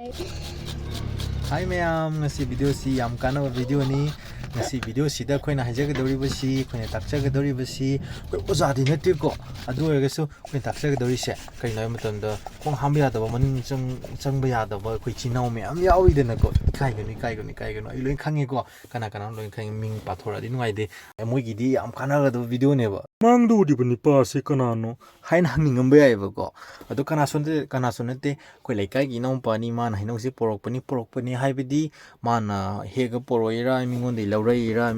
Hi ma'am, ngasi video si yam kana video ni ngasi video sida khoina hajagadori basi khoina takchagadori basi koi ozadi nete ko adu oigasu khoina takchagadori se kaina matamda khong hamba yadaba manin changba yadaba khoi chinau me am yawi dena ko kaigani ai loin khange ko kana loin khang ming pathora di nuai de moi gi di am kana ga video ne ba mang du di bani pa se kana no hain hanging ngamba yai ba ko adu kana sonte khoi laikai gi nau pa ni man hainau si porok pani haibidi mana hega poroira mingonde laureira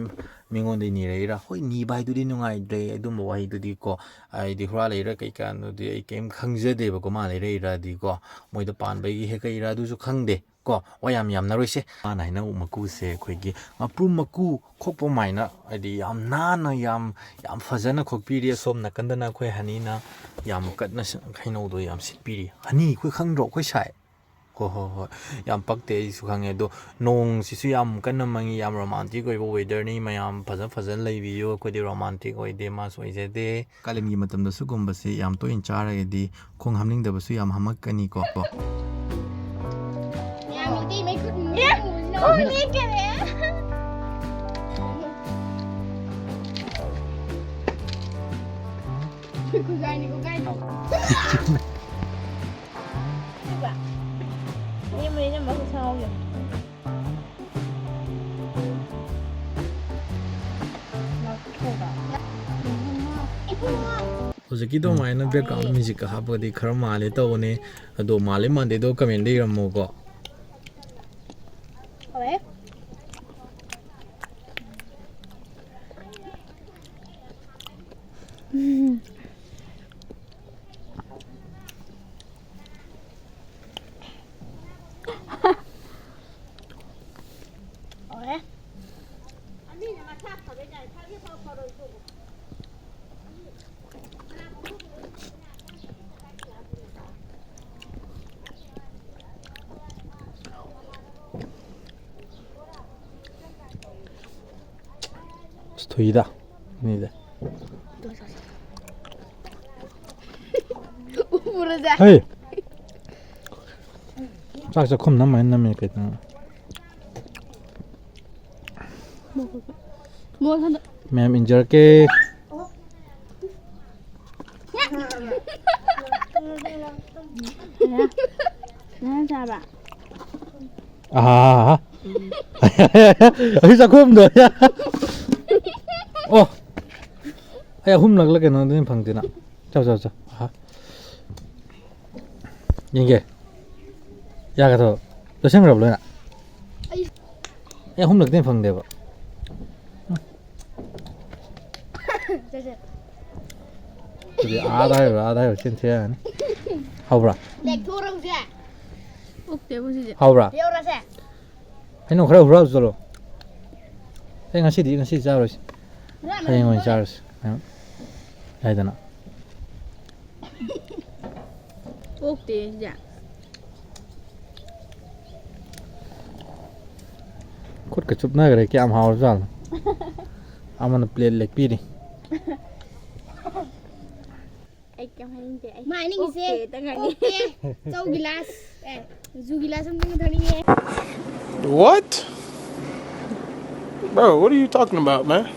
mingonde nireira hoi ni bai du di nungai de adum wai du di ko ai di hra leira kai kan no di ai kem khangje de ba ko ma leira di ko moi da pan bai gi he kai ra du su khangde ko wayam na roise mana hina maku se khoi gi mapru maku khokpo maina adi yam na yam fazana khokpiri som na kandana khoi hanina yam katna khaino do yam sitpiri hani khoi khangro khoi sai ho yam pakte su khange do nong si su yam kanna mangi yam romantic oi weather ni mayam fazan lai video ko di romantic oi de ma so je de kalem gi matam da su gumba se yam to in chara ge di khong hamning da su yam hamak kani ko yam ti mai khut ni oh ni ke le ku gai ni Ini masuk sao vậy? Hozaki do mai na background music ka haba di khara male to ne ado male mande do comment de ramo ko Oke Stoida ini deh. Hei, cak kom nama kita. Ma'am injure ke? Ah, bisa kom dah ya. Oh, ayah humlag lagi nanti pangtina. Ciao. Ah, ini ya kata, dosen berapa lama? Ayah humlag nanti pang deh pak. Jadi ada ya, cinta. How bra? Dek turun sih. Oke, boleh. How bra? Dia orang sih. Heinou kira huruf dulu. Ngasih jauh. Heinou jauh. Ada na. Oke, ya. Khut kecup na kira kiam haus jal. Aman plate leg piri. Mai ni kisi. Oke. Jauh gelas. Zu gelas something thani hai. What? Bro, what are you talking about, man?